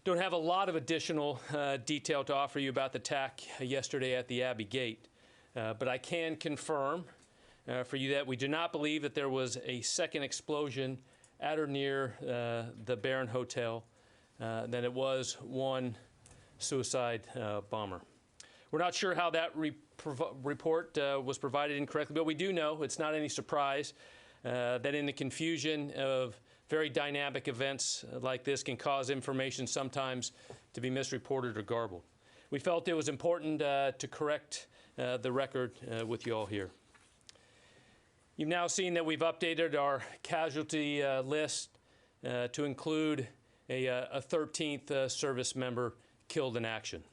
Don't have a lot of additional detail to offer you about the attack yesterday at the Abbey Gate, but I can confirm for you that we do not believe that there was a second explosion at or near the Barron Hotel, that it was one suicide bomber. We're not sure how that report was provided incorrectly, but we do know it's not any surprise that in the confusion of very dynamic events like this can cause information sometimes to be misreported or garbled. We felt it was important to correct the record with you all here. You've now seen that we've updated our casualty list to include a 13th service member killed in action.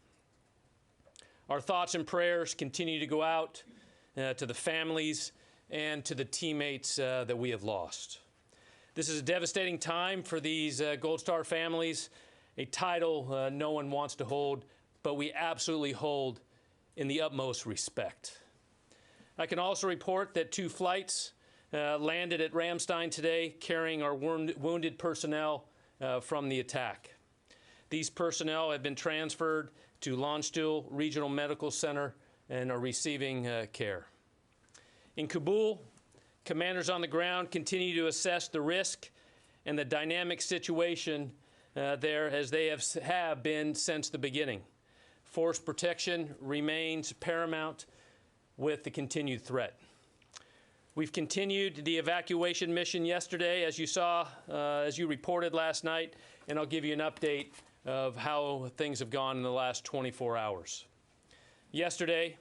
Our thoughts and prayers continue to go out to the families and to the teammates that we have lost. This is a devastating time for these Gold Star families, a title no one wants to hold, but we absolutely hold in the utmost respect. I can also report that 2 flights landed at Ramstein today carrying our wounded personnel from the attack. These personnel have been transferred to Landstuhl Regional Medical Center and are receiving care. In Kabul, commanders on the ground continue to assess the risk and the dynamic situation there as they have been since the beginning. Force protection remains paramount with the continued threat. We've continued the evacuation mission yesterday, as you saw, as you reported last night, and I'll give you an update of how things have gone in the last 24 hours. Yesterday,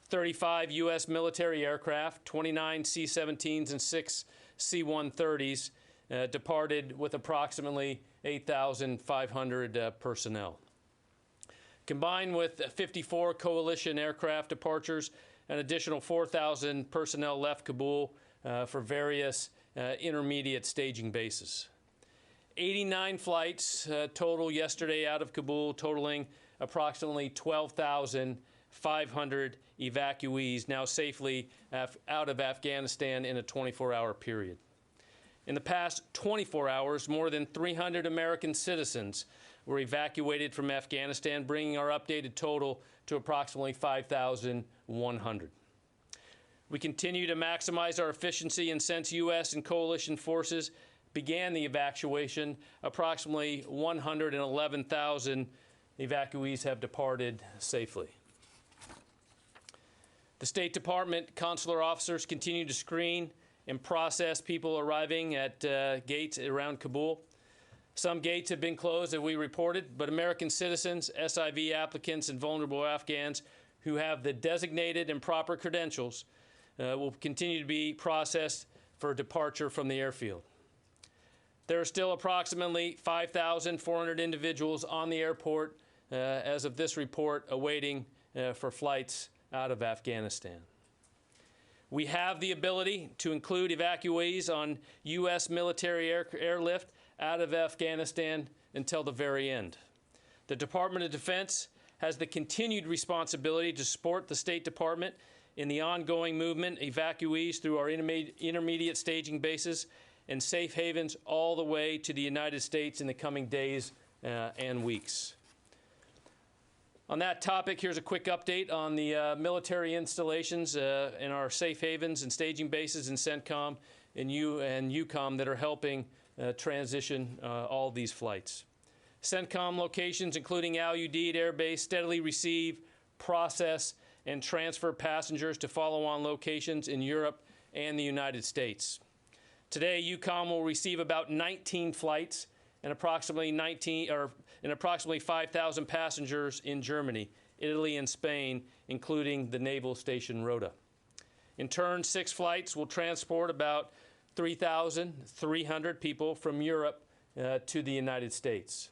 35 U.S. military aircraft, 29 C-17s and 6 C-130s departed with approximately 8,500 personnel. Combined with 54 coalition aircraft departures, an additional 4,000 personnel left Kabul for various intermediate staging bases. 89 flights total yesterday out of Kabul, totaling approximately 12,500 evacuees now safely out of Afghanistan in a 24-hour period. In the past 24 hours, more than 300 American citizens were evacuated from Afghanistan, bringing our updated total to approximately 5,100. We continue to maximize our efficiency, and since U.S. and coalition forces began the evacuation, approximately 111,000 evacuees have departed safely. The State Department consular officers continue to screen and process people arriving at gates around Kabul. Some gates have been closed, as we reported, but American citizens, SIV applicants, and vulnerable Afghans who have the designated and proper credentials will continue to be processed for departure from the airfield. There are still approximately 5,400 individuals on the airport as of this report awaiting for flights out of Afghanistan. We have the ability to include evacuees on U.S. military airlift out of Afghanistan until the very end. The Department of Defense has the continued responsibility to support the State Department in the ongoing movement of evacuees through our intermediate staging bases and safe havens all the way to the United States in the coming days and weeks. On that topic, here's a quick update on the military installations in our safe havens and staging bases in CENTCOM and EUCOM that are helping transition all these flights. CENTCOM locations, including Al Udeid Air Base, steadily receive, process, and transfer passengers to follow-on locations in Europe and the United States. Today, EUCOM will receive about 19 flights and approximately 5,000 passengers in Germany, Italy, and Spain, including the Naval Station Rota. In turn, 6 flights will transport about 3,300 people from Europe to the United States.